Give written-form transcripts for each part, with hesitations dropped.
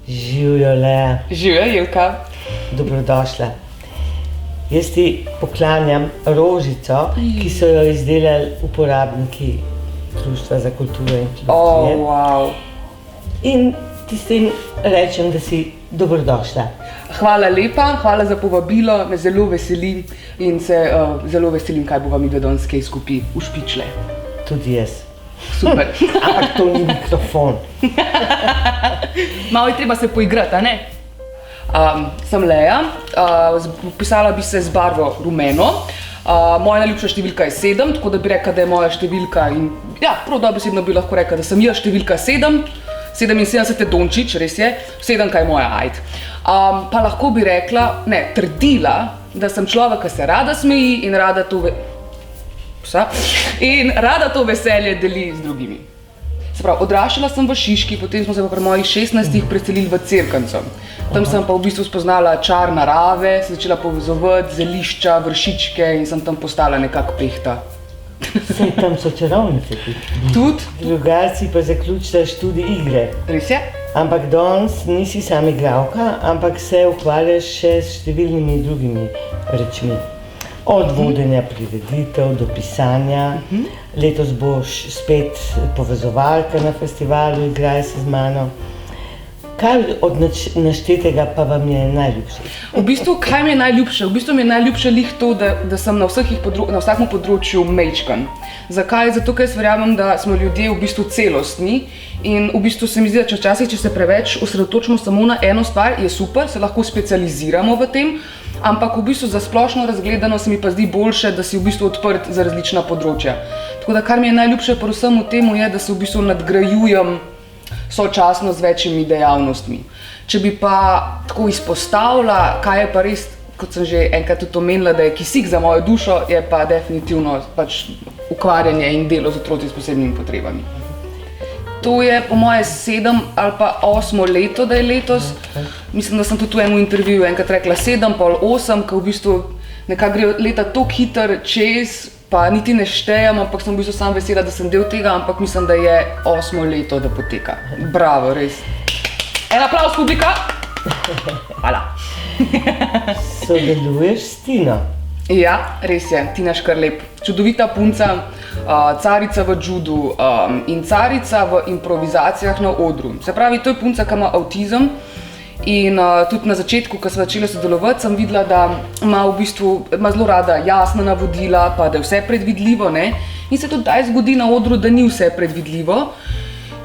Živjo, Lea. Živjo, Jelka. Dobrodošla. Jaz ti poklanjam rožico, ki so jo izdelali uporabniki Društva za kulturo in inkluzijo. Wow. In ti s tem rečem, da si dobrodošla. Hvala lepa, hvala za povabilo, me zelo veseli in se zelo veselim, kaj bova midve danes kaj skupaj ušpičile. Tudi jaz. Super. Ampak to ni mikrofon. Malo je treba se poigrati, a ne? Sem Lea, pisala bi se z barvo rumeno. Moja najljubša številka je 7, tako da bi rekla, da je moja številka in ja, prav dobesedno bi lahko rekla, da sem jaz številka 7. 77 je Dončić, res je, 7 je moja ajd. Pa lahko bi rekla, trdila, da sem človek, ki se rada smeji in rada to veselje deli z drugimi. Se pravi, odraščala sem v Šiški, potem smo se pa pri mojih 16 preselili v Cerknico. Tam sem pa v bistvu spoznala čar narave, se začela povezovati, zelišča, vršičke in sem tam postala nekako pehta. Saj tam so čarovnice tudi. Tudi? Drugače pa zaključila študij igre. Res je? Ampak danes nisi sama igralka, ampak se ukvarjaš še s številnimi drugimi rečmi. Od vodenja prireditev do pisanja. Letos boš spet povezovalka na festivalu Igraj se z mano. Kaj od naštetega pa vam je najljubše? V bistvu, kaj mi je najljubše? V bistvu mi je najljubše lih to, da sem na vsakem področju mejčkan. Zakaj? Zato, ker jaz verjamem, da smo ljudje v bistvu celostni in v bistvu se mi zdi, da včasih, če se preveč osredotočimo samo na eno stvar, je super, se lahko specializiramo v tem, ampak v bistvu za splošno razgledano se mi pa zdi boljše, da si v bistvu odprt za različna področja. Tako da kar mi je najljubše pri vsemu temu je, da se v bistvu nadgrajujem sočasno z večjimi dejavnostmi. Če bi pa tako izpostavila, kaj je pa res, kot sem že enkrat tudi omenila, da je kisik za mojo dušo, je pa definitivno pač ukvarjanje in delo z otroci s posebnimi potrebami. To je po moje 7 ali pa 8 leto, da je letos. Mislim, da sem tudi v enem intervjuju enkrat rekla 7, pol 8, ker v bistvu nekako gre leta toliko hitro čez, pa niti ne štejem, ampak sem v bistvu sam vesela, da sem del tega, ampak mislim, da je 8 leto, da poteka. Bravo, res. En aplavz, publika! Hvala. Sodeluješ s Tino? Ja, res je, Tina Škarlep. Čudovita punca, carica v judu in carica v improvizacijah na odru. Se pravi, to je punca, ki ima avtizem in tudi na začetku, ko sem začela sodelovati, sem videla, da ima v bistvu zelo rada jasna navodila, pa da je vse predvidljivo, ne? In se tudi daj zgodi na odru, da ni vse predvidljivo.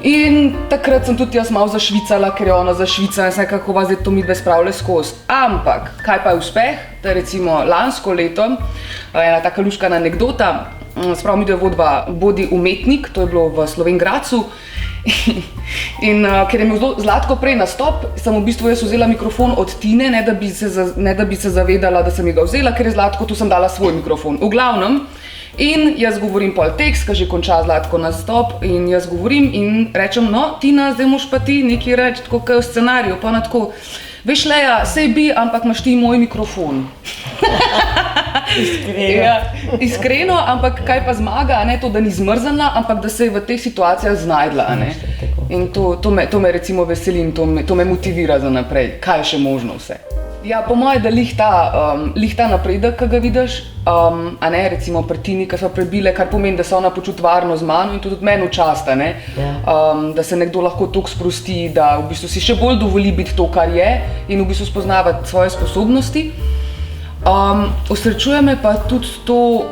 In takrat sem tudi jaz malo zašvicala, ker je ona zašvicala, sem nekako zdaj to midve spravile skozi. Ampak, kaj pa je uspeh? Da je recimo lansko leto, ena taka luškana anekdota, sprav midve vodva Bodi umetnik, to je bilo v Slovenj Gradcu. In ker je imel Zlatko prej nastop, sem v bistvu jaz vzela mikrofon od Tine, ne da bi se zavedala, da sem ga vzela, ker je Zlatko, tu sem dala svoj mikrofon. V glavnem, in jaz govorim pol tekst, ko že konča Zlatko nastop in jaz govorim in rečem, no, Tina, zdaj moš pa ti nekaj reči, tako kot v scenariju, pa ona tako, veš, Lea, sej bi, ampak imaš ti moj mikrofon. Iskreno. Ja, iskreno, ampak kaj pa zmaga, ne to, da ni zmrznila, ampak da se je v teh situacijah znajdla, ne. In to me recimo veseli in to me motivira za naprej, kaj je še možno vse. Ja, po moje, da lih ta napredek, ki ga vidiš, a ne, recimo pri Tini, ki so prebile, kar pomeni, da se ona počuti varno z mano in to tudi meni včasta, ne, da se nekdo lahko toliko sprosti, da v bistvu si še bolj dovoli biti to, kar je in v bistvu spoznavati svoje sposobnosti. Osrečuje me pa tudi to,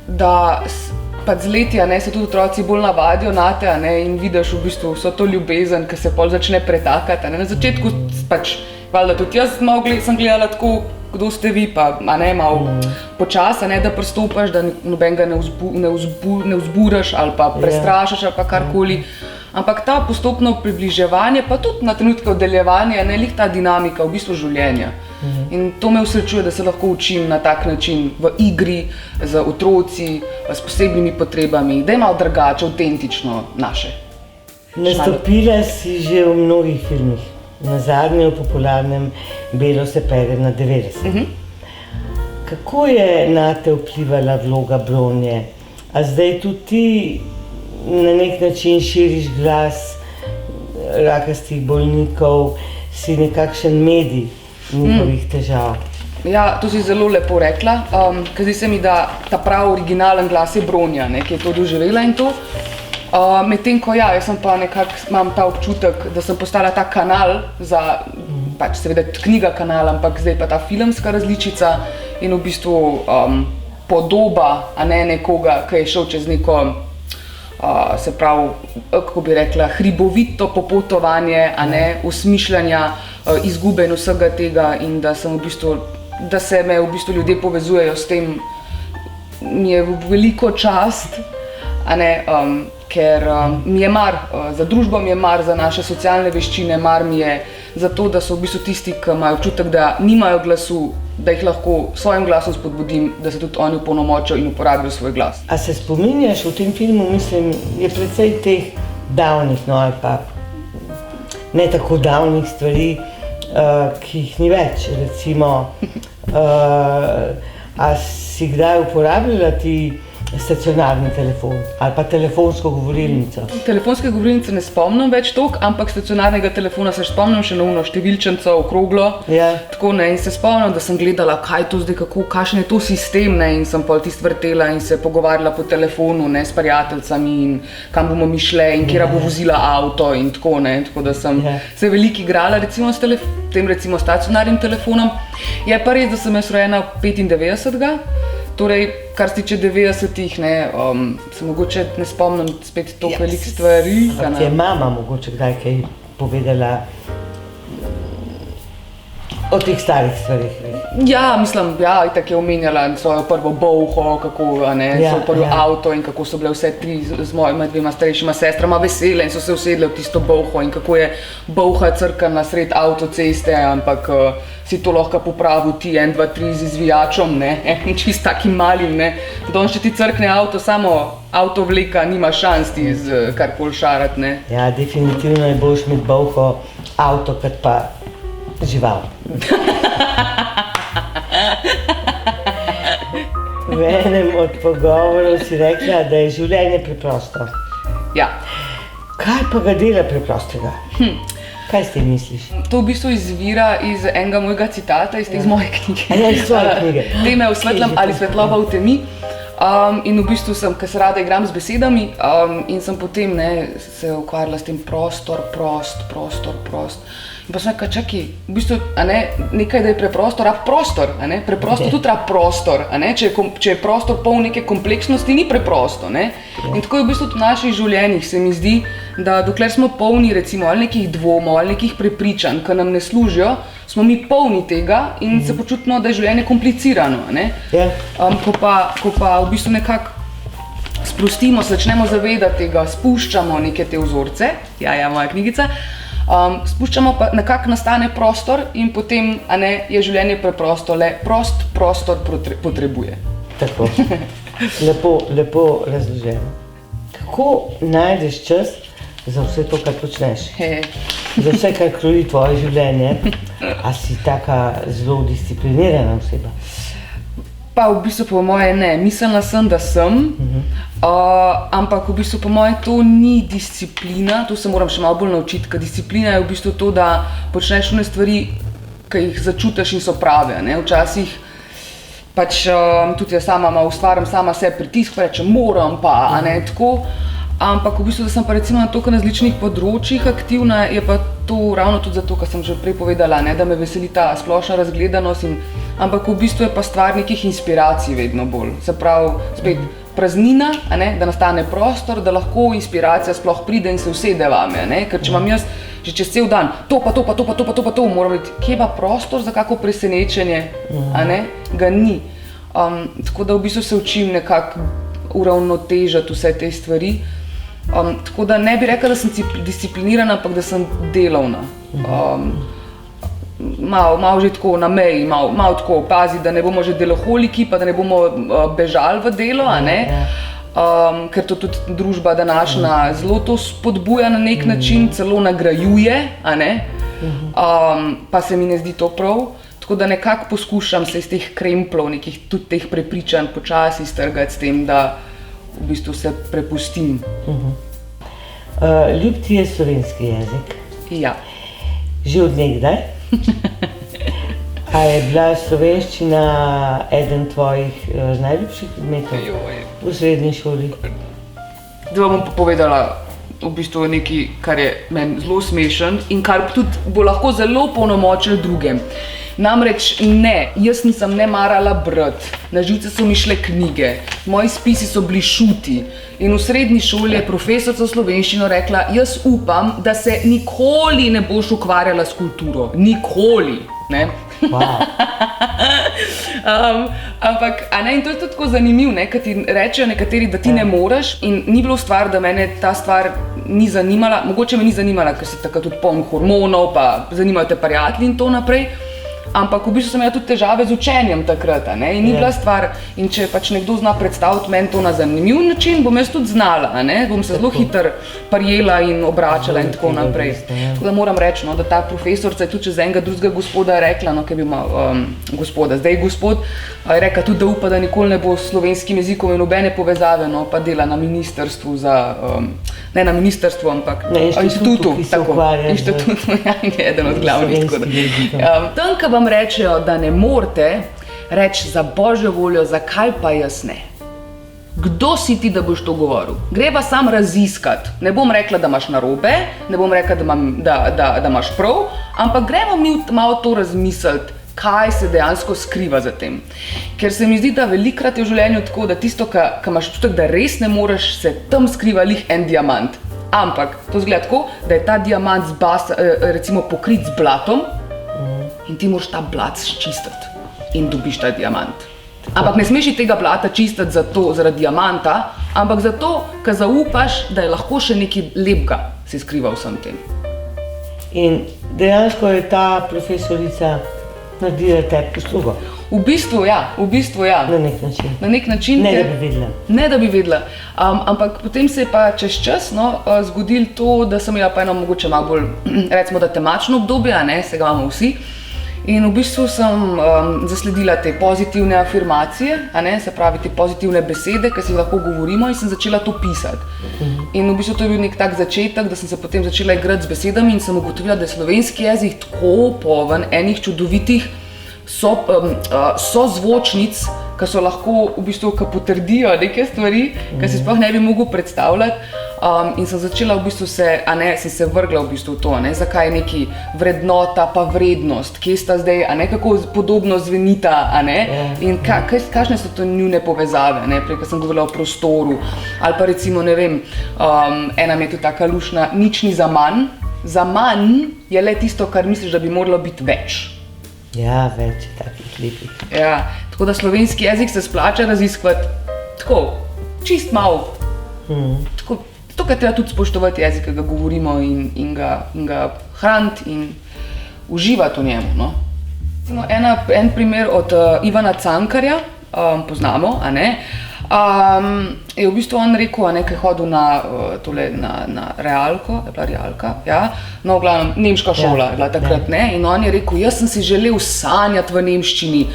da pa z leti, a ne, se tudi otroci bolj navadijo nate, a ne, in vidiš v bistvu vso to ljubezen, ki se pol začne pretakati, a ne, na začetku pač valjda tudi jaz sem gledala tako, kdo ste vi, pa ne, malo počas, da pristopaš, da nobenega ne vzburaš ali pa prestrašaš ali pa karkoli. Ampak ta postopno približevanje, pa tudi na trenutke oddaljevanja, ne, lih ta dinamika v bistvu življenja. In to me osrečuje, da se lahko učim na tak način v igri, z otroci, s posebnimi potrebami, da je malo drugače, avtentično naše. Nastopila si že v mnogih filmih. Nazadnje v popularnem Belo se pere na 90. Kako je nate vplivala vloga Bronje? A zdaj tudi ti na nek način širiš glas rakastih bolnikov, si nekakšen medij njihovih težav. Ja, to si zelo lepo rekla, ker zdi se mi, da ta prav originalen glas je Bronja, ne, ki je to doživela in to. Medtem ko jaz sem pa nekako imam ta občutek, da sem postala ta kanal za, pač seveda knjiga kanal, ampak zdaj pa ta filmska različica in v bistvu podoba, a ne nekoga, ki je šel čez neko, se pravi, kako bi rekla, hribovito popotovanje, a ne, usmišljanja, izgube in vsega tega in da sem v bistvu, da se me v bistvu ljudje povezujejo s tem, mi je veliko čast, a ne, ker mi je mar, za družbo mi je mar, za naše socialne veščine, mar mi je za to, da so v bistvu tisti, ki imajo občutek, da nimajo glasu, da jih lahko s svojim glasom spodbudim, da se tudi oni opolnomočijo in uporabijo svoj glas. A se spominjaš v tem filmu, mislim, je precej teh davnih, no ali pa ne tako davnih stvari, ki jih ni več, recimo, a si kdaj uporabljala ti stacionarni telefon ali pa telefonsko govorilnico? Telefonske govorilnice ne spomnim več toliko, ampak stacionarnega telefona se spomnim še na uno številčnico, okroglo. Ja. Tako, ne, in se spomnim, da sem gledala, kaj to zdaj, kakšen je to sistem, ne, in sem pol tisto vrtela in se pogovarjala po telefonu, ne, s prijateljicami in kam bomo mi šle in kjera bo vozila avto in tako, ne, tako da sem se veliko igrala recimo s tem recimo stacionarnim telefonom. Je pa res, da sem jaz rojena 95. Torej, kar se tiče 90-ih, ne, se mogoče ne spomnim spet toliko velikih stvari. Ampak je mama mogoče kdaj kaj povedala o teh starih stvarih? Ja, mislim, ja, itak je omenjala svojo prvo bolho, kako, a ne, svoj prvi avto in kako so bile vse tri z mojima dvema starejšima sestrama vesele in so se usedle v tisto bolho in kako je bolha crkana sred avtoceste, ampak si to lahko popravil ti 1, 2, 3 z izvijačom, ne, čist takim malim, ne, danes če ti crkne avto, samo avtovleka nima šans ti z karkoli šarat, ne. Ja, definitivno je boljš imeti bolho avto, kot pa žival. V enem od pogovorov si rekla, da je življenje preprosto. Ja. Kaj pa ga dela preprostega? Kaj s tem misliš? To v bistvu izvira iz enega mojega citata, iz moje knjige. Ja, iz svoje knjige. Teme v svetlem ali svetloba v temi. In v bistvu sem, ker se rada igram z besedami, in sem potem, ne, se ukvarjala s tem prostor. In pa sem rekla, čakaj, v bistvu, a ne, nekaj, da je preprosto, rab prostor, a ne, preprosto tudi rab prostor, a ne, če je prostor poln neke kompleksnosti, ni preprosto, ne. In tako je v bistvu v naših življenjih, se mi zdi, da dokler smo polni recimo ali nekih dvomov ali nekih prepričanj, ki nam ne služijo, smo mi polni tega in se počutimo, da je življenje komplicirano, a ne. Ko pa v bistvu nekako sprostimo, se začnemo zavedati tega, spuščamo neke te vzorce, ja, moja knjigica, spuščamo pa nekako nastane prostor in potem, a ne, je življenje preprosto, le prost prostor potrebuje. Tako, lepo razloženo. Kako najdeš čas za vse to, kar počneš? Za vse, kar kroji tvoje življenje? A si taka zelo disciplinirana oseba? Pa v bistvu po moje ne, mislila sem, da sem, ampak v bistvu po moje to ni disciplina, to se moram še malo bolj naučiti, ker disciplina je v bistvu to, da počneš one stvari, ki jih začutiš in so prave, ne, včasih pač tudi jaz sama ustvarim sama sebi pritisk, pa rečem moram pa, a ne, tako, ampak v bistvu, da sem pa recimo na toliko različnih področjih aktivna, je pa to ravno tudi zato, kar sem že prej povedala, ne, da me veseli ta splošna razgledanost ampak v bistvu je pa stvar nekih inspiracij vedno bolj. Se pravi, spet praznina, a ne, da nastane prostor, da lahko inspiracija sploh pride in se usede vame, a ne, ker če imam jaz že čez cel dan to, moram biti, kje pa prostor za kako presenečenje, a ne, ga ni. Tako da v bistvu se učim nekako uravnotežiti vse te stvari. Tako da ne bi rekla, da sem disciplinirana, ampak da sem delovna. Malo že tako na meji, malo tako pazi, da ne bomo že deloholiki, pa da ne bomo bežali v delo, a ne? Ker to tudi družba današnja zelo to spodbuja na nek način, celo nagrajuje, a ne? Pa se mi ne zdi to prav. Tako da nekako poskušam se iz teh kremplov, nekih tudi teh prepričanj počasi strgati s tem, da v bistvu se prepustim. Ljub ti je slovenski jezik? Ja. že od nekdaj. A je bila slovenščina eden tvojih najljubših predmetov v srednji šoli? Zdaj bom povedala v bistvu nekaj, kar je meni zelo smešen in kar tudi bo lahko zelo polnomočil drugem. Namreč ne, jaz nisem ne marala brati, na živce so mi šle knjige, moji spisi so bili šuti in v srednji šoli je profesorica slovenščino rekla, jaz upam, da se nikoli ne boš ukvarjala s kulturo, nikoli, ne? Wow. Ampak, in to je tudi tako zanimivo, ne, kad ti rečejo nekateri, da ti ne moreš in ni bilo stvar, da mene ta stvar ni zanimala, mogoče me ni zanimala, ker si takrat tudi poln hormonov, pa zanimajo te prijatelji in to naprej. Ampak v bistvu sem imela tudi težave z učenjem takrat, ne? In ni bila stvar, in če pač nekdo zna predstaviti meni to na zanimiv način, bom jaz tudi znala, ne? Bom se zelo hitro prijela in obračala in tako naprej. Tako da moram reči, no, da ta profesorica je tudi čez enega drugega gospoda rekla, no, ki je bil gospoda, zdaj gospod, je rekla tudi, da upa, da nikoli ne bo s slovenskim jezikom in nobene povezave, no, pa dela na ministrstvu za, ne na ministrstvu, ampak na inštitutu, ki se ukvarja inštitutu, ja, in je eden od glavnih. Tam, ko vam rečejo, da ne morete, reči za božjo voljo, zakaj pa jaz ne? Kdo si ti, da boš to govoril? Greva sam raziskati. Ne bom rekla, da imaš narobe, ne bom rekla, da imaš prav, ampak gremo mi malo to razmisliti, kaj se dejansko skriva za tem. Ker se mi zdi, da velikrat je v življenju tako, da tisto, kar imaš občutek, da res ne moreš, se tam skriva lih en diamant. Ampak to izgleda tako, da je ta diamant recimo pokrit z blatom in ti moraš ta blat sčistiti in dobiš ta diamant. Ampak ne smeš tega blata čistiti zaradi diamanta, ampak zato, ker zaupaš, da je lahko še nekaj lepega se skriva v vsem tem. In dejansko je ta profesorica naredila tebi uslugo. V bistvu ja. Na nek način. Na nek način. Ne, da bi vedela. Ampak potem se je pa čez čas zgodilo to, da sem imela pa eno mogoče malo bolj, recimo da temačno obdobje, ne, se ga imamo vsi. In v bistvu sem zasledila te pozitivne afirmacije, se pravi te pozitivne besede, ki si lahko govorimo in sem začela to pisati. In v bistvu to je bil nek tak začetek, da sem se potem začela igrati z besedami in sem ugotovila, da je slovenski jezik tako poln enih čudovitih sozvočnic, ki so lahko v bistvu, ki potrdijo neke stvari, ki si sploh ne bi mogel predstavljati. In sem začela v bistvu sem se vrgla v bistvu to, zakaj je neki vrednota pa vrednost, kje sta zdaj, kako podobno zvenita, in kakšne so to njune povezave, prej, ko sem govorila o prostoru, ali pa recimo, ne vem, ena mi je tudi taka lušna, nič ni za manj je le tisto, kar misliš, da bi moralo biti več. Ja, več je takih lepih. Ja, tako da slovenski jezik se splača raziskovati tako, čist malo, tako, tukaj treba tudi spoštovati jezik, ki ga govorimo in ga hraniti in uživati v njemu, no. En primer od Ivana Cankarja, poznamo, je v bistvu on rekel, ki je hodil na realko, je bila realka, ja, no, v glavnem, nemška šola je bila takrat, in on je rekel, jaz sem si želel sanjati v nemščini,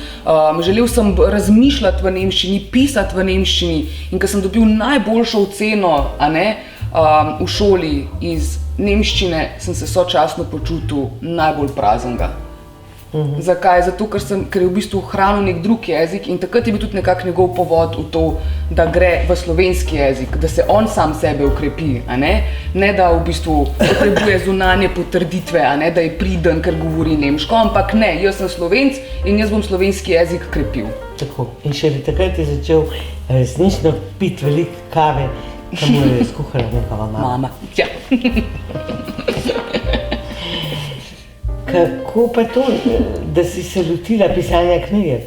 želel sem razmišljati v nemščini, pisati v nemščini in ko sem dobil najboljšo oceno, v šoli iz nemščine, sem se sočasno počutil najbolj praznega. Zakaj? Zato, ker je v bistvu hranil nek drug jezik in takrat je bil tudi nekak njegov povod v to, da gre v slovenski jezik, da se on sam sebe ukrepi, ne da v bistvu potrebuje zunanje potrditve, da je priden, ker govori nemško, ampak ne, jaz sem Slovenc in jaz bom slovenski jezik krepil. Tako, in šele takrat je začel resnično piti veliko kave, ki mu je skuhala njegova mama. Ja. Kako pa to, da si se lotila pisanja knjige?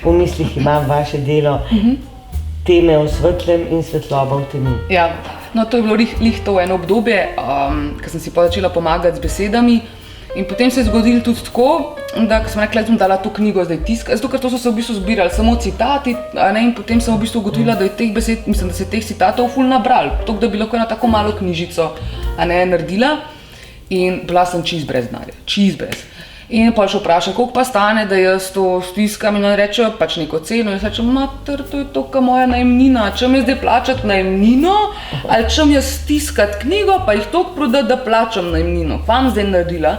V mislih imam vaše delo Teme o svetlem in svetloba v temi. Ja, no to je bilo lih to eno obdobje, ko sem si začela pomagati z besedami in potem se je zgodilo tudi tako, da sem rekla, da sem dala to knjigo zdaj tiskati, zato ker to so se v bistvu zbirali samo citati, in potem sem v bistvu ugotovila, da je teh besed, mislim, da se teh citatov ful nabral, tako da bi lahko eno tako malo knjižico naredila. In bila sem čist brez denarja, čist brez. In pa še vprašam, koliko pa stane, da jaz to stiskam in on reče pač neko ceno. In jaz rečem, mater, to je toka moja najemnina, čem jaz zdaj plačati najemnino, ali čem jaz stiskati knjigo, pa jih toliko prodati, da plačam najemnino. Kva vam zdaj naredila?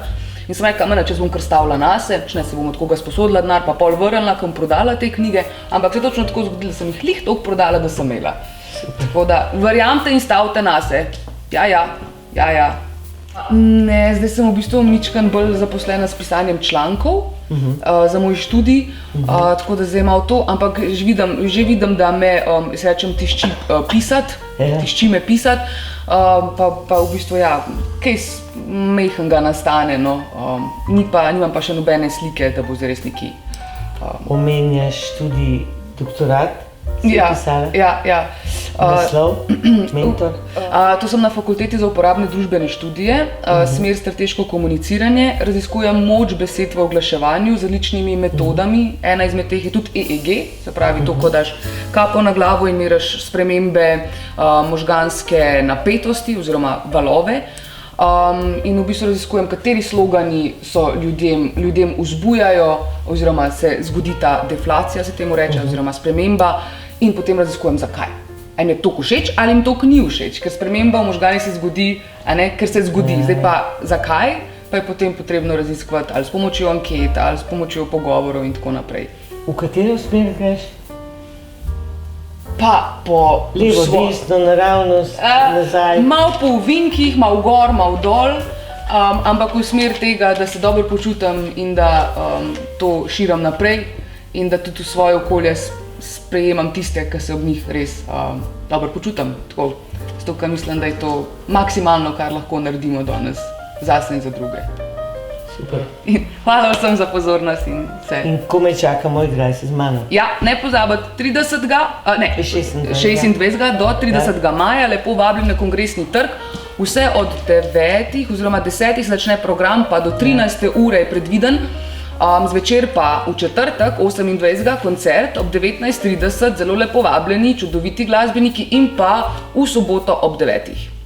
In sem rekla, mene, če se bom kar stavila nase, ne se bom od koga sposodila denar, pa pol vrnila, kam prodala te knjige, ampak se je točno tako zgodilo, da sem jih lih toliko prodala, da sem imela. Tako da, verjamte in stavite nase. Ja. Ne, zdaj sem v bistvu mičkan bolj zaposlena s pisanjem člankov za moj študij, tako da zdaj malo to, ampak že vidim, da me, se rečem, tišči me pisati, pa v bistvu ja, kaj mehkega nastane, no, nimam pa še nobene slike, da bo zdaj res neki. Omenjaš tudi doktorat? Ja. Naslov, mentor? To sem na fakulteti za uporabne družbene študije, smer strateško komuniciranje, raziskujem moč besed v oglaševanju z različnimi metodami, ena izmed teh je tudi EEG, se pravi to, ko daš kapo na glavo in meriš spremembe možganske napetosti oziroma valove. In v bistvu raziskujem, kateri slogani so ljudem vzbujajo oziroma se zgodi ta deflacija, se temu reče, oziroma sprememba, in potem raziskujem, zakaj. A jim je to všeč ali jim to ni všeč, ker sprememba v možganih se zgodi, ker se zgodi. Zdaj pa zakaj, pa je potem potrebno raziskovati ali s pomočjo anket, ali s pomočjo pogovorov in tako naprej. V katero smer greš? Pa po levo, desno, naravnost, nazaj? Malo po ovinkih, malo gor, malo dol, ampak v smer tega, da se dobro počutim in da to širim naprej in da tudi v svoje okolje sprejemam tiste, ki se ob njih res dobro počutim. Zato, ker mislim, da je to maksimalno, kar lahko naredimo danes zase in za druge. Super. In hvala vsem za pozornost in vse. In komaj čakamo, igraj se z mano. Ja, ne pozabiti, 26. do 30. maja, lepo vabim na Kongresni trg. Vse od 9. oziroma 10. začne program, pa do 13. ure je predviden. Zvečer pa v četrtek, 28. koncert ob 19:30, zelo lepo vabljeni, čudoviti glasbeniki in pa v soboto ob 9.